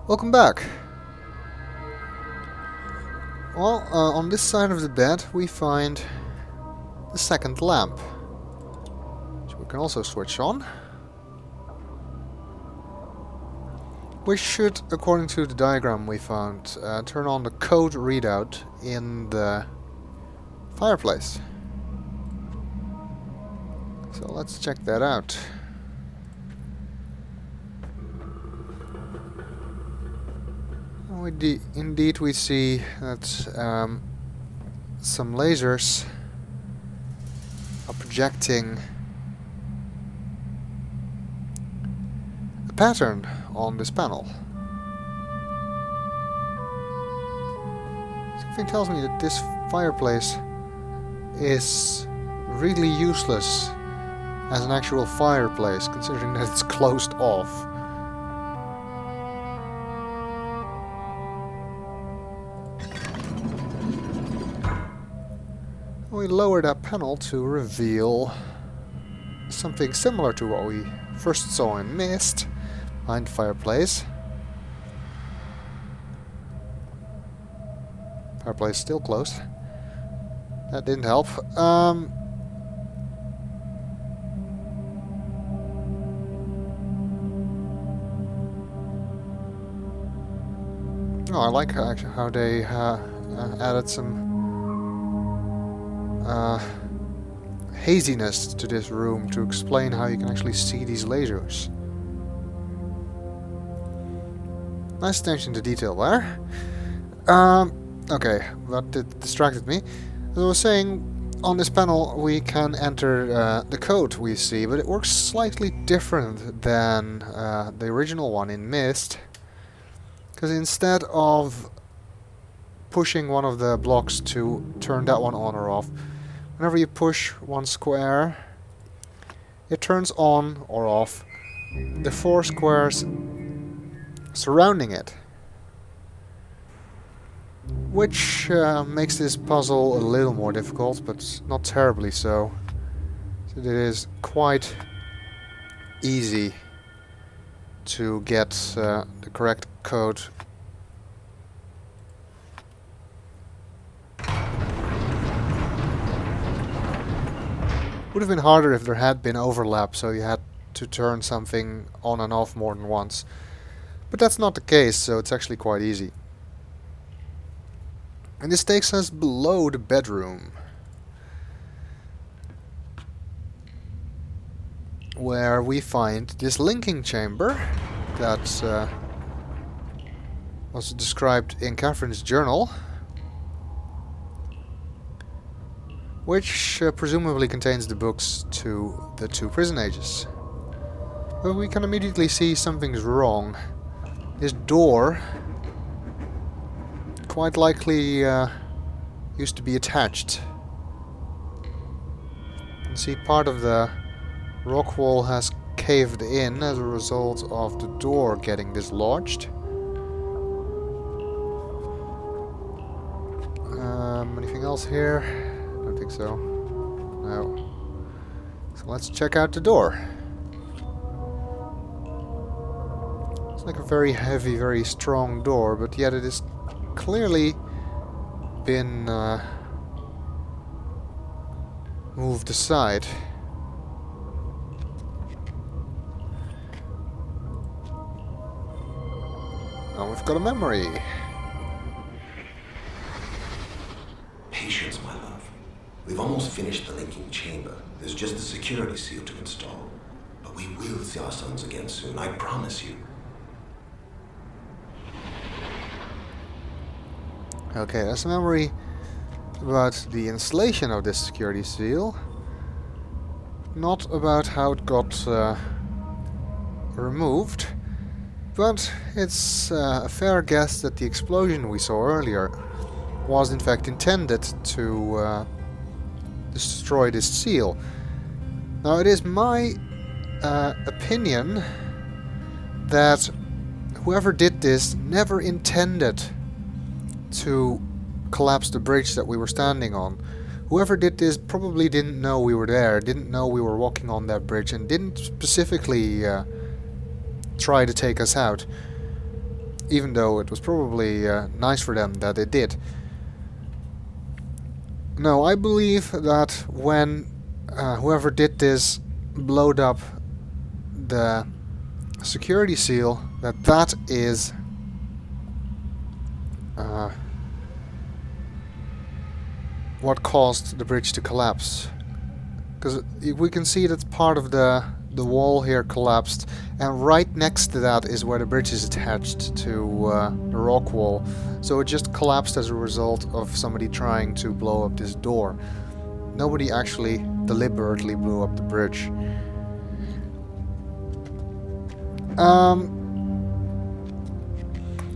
Welcome back. Well, on this side of the bed we find the second lamp, which we can also switch on. Which should, according to the diagram we found, turn on the code readout in the fireplace. So let's check that out. Indeed we see that some lasers are projecting a pattern on this panel. Something tells me that this fireplace is really useless as an actual fireplace, considering that it's closed off. We lower that panel to reveal something similar to what we first saw in Myst behind the fireplace. Fireplace still closed. That didn't help. Oh, I like how they added some haziness to this room to explain how you can actually see these lasers. Nice attention to detail there. Okay, that distracted me. As I was saying, on this panel we can enter the code we see, but it works slightly different than the original one in Myst. Because instead of pushing one of the blocks to turn that one on or off, whenever you push one square, it turns on or off the 4 squares surrounding it. Which makes this puzzle a little more difficult, but not terribly so. So it is quite easy to get the correct code. Would have been harder if there had been overlap, so you had to turn something on and off more than once. But that's not the case, so it's actually quite easy. And this takes us below the bedroom, where we find this linking chamber that was described in Catherine's journal, which presumably contains the books to the 2 prison ages. But we can immediately see something's wrong. This door quite likely used to be attached. You can see part of the rock wall has caved in as a result of the door getting dislodged. Anything else here? I don't think so. No. So let's check out the door. It's like a very heavy, very strong door, but yet it is clearly been moved aside. Now we've got a memory. Patience, my love. We've almost finished the linking chamber. There's just the security seal to install. But we will see our sons again soon, I promise you. Okay, that's a memory about the installation of this security seal. Not about how it got removed. But it's a fair guess that the explosion we saw earlier was in fact intended to destroy this seal. Now it is my opinion that whoever did this never intended to collapse the bridge that we were standing on. Whoever did this probably didn't know we were there, didn't know we were walking on that bridge, and didn't specifically try to take us out. even though it was probably nice for them that it did. No, I believe that when whoever did this blowed up the security seal, that is what caused the bridge to collapse. Because we can see that part of the wall here collapsed, and right next to that is where the bridge is attached to the rock wall. So it just collapsed as a result of somebody trying to blow up this door. Nobody actually deliberately blew up the bridge.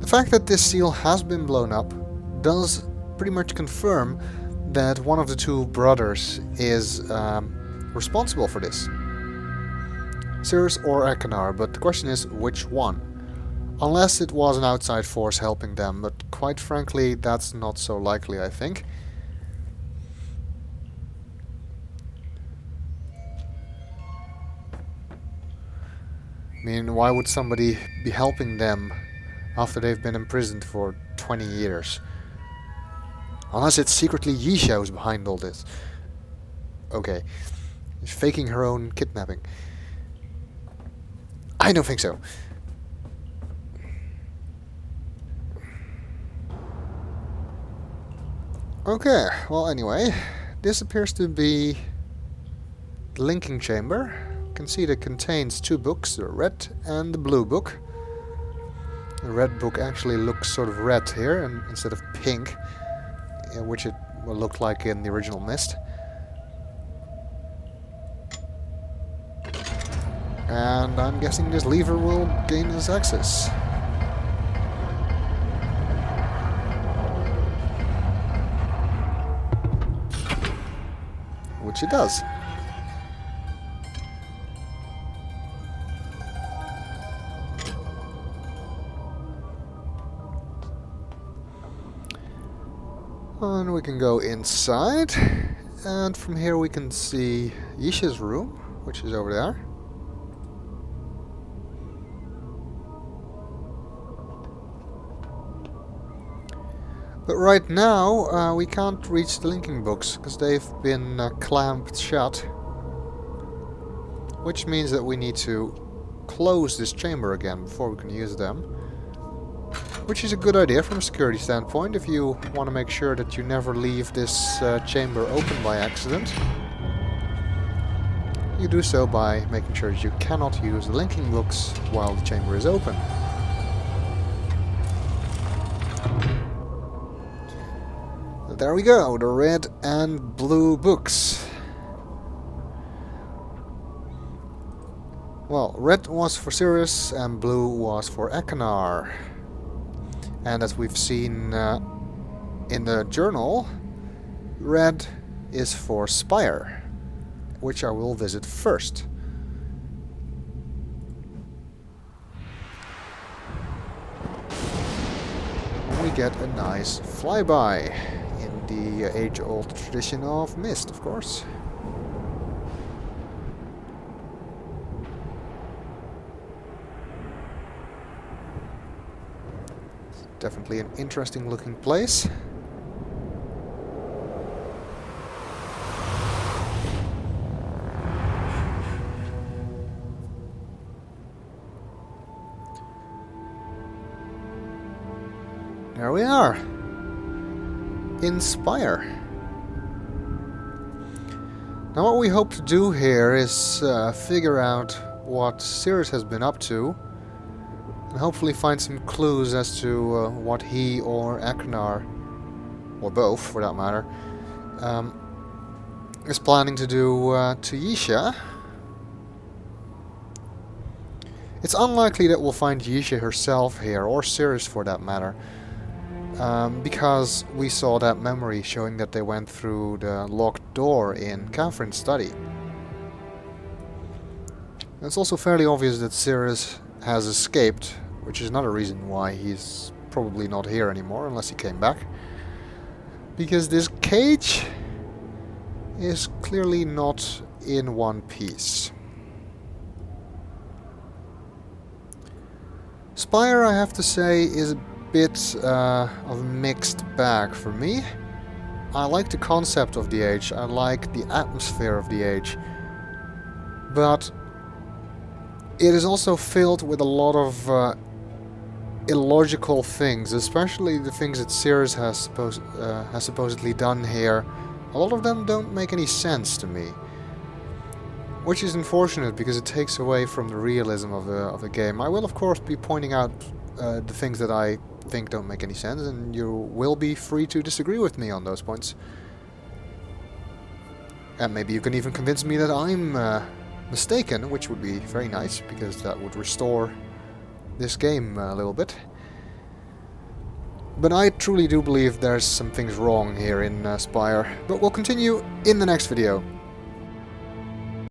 The fact that this seal has been blown up does pretty much confirm that one of the two brothers is responsible for this. Cirrus or Ekanar, but the question is which one? Unless it was an outside force helping them, but quite frankly that's not so likely, I think. I mean, why would somebody be helping them after they've been imprisoned for 20 years? Unless it's secretly Yisha who's behind all this. Okay. She's faking her own kidnapping. I don't think so. Okay, well anyway, this appears to be the linking chamber. You can see that it contains two books, the red and the blue book. The red book actually looks sort of red here and instead of pink, which it will look like in the original Myst. And I'm guessing this lever will gain us access. Which it does. And we can go inside, and from here we can see Yisha's room, which is over there. But right now we can't reach the linking books because they've been clamped shut, which means that we need to close this chamber again before we can use them. Which is a good idea from a security standpoint if you want to make sure that you never leave this chamber open by accident. You do so by making sure that you cannot use the linking books while the chamber is open. There we go, the red and blue books. Well, red was for Cirrus and blue was for Ekanar. And as we've seen in the journal, red is for Spire, which I will visit first. And we get a nice flyby in the age-old tradition of Myst, of course. Definitely an interesting looking place. There we are. In Spire. Now what we hope to do here is figure out what Cirrus has been up to. And hopefully find some clues as to what he or Ekanar, or both for that matter, is planning to do to Yisha. It's unlikely that we'll find Yisha herself here, or Cirrus for that matter, because we saw that memory showing that they went through the locked door in Catherine's study. It's also fairly obvious that Cirrus has escaped, which is another reason why he's probably not here anymore, unless he came back. Because this cage is clearly not in one piece. Spire, I have to say, is a bit of a mixed bag for me. I like the concept of the age, I like the atmosphere of the age, but it is also filled with a lot of illogical things, especially the things that Sears has supposedly done here. A lot of them don't make any sense to me, which is unfortunate because it takes away from the realism of the game. I will of course be pointing out the things that I think don't make any sense, and you will be free to disagree with me on those points. And maybe you can even convince me that I'm mistaken, which would be very nice, because that would restore this game a little bit. But I truly do believe there's some things wrong here in Spire. But we'll continue in the next video.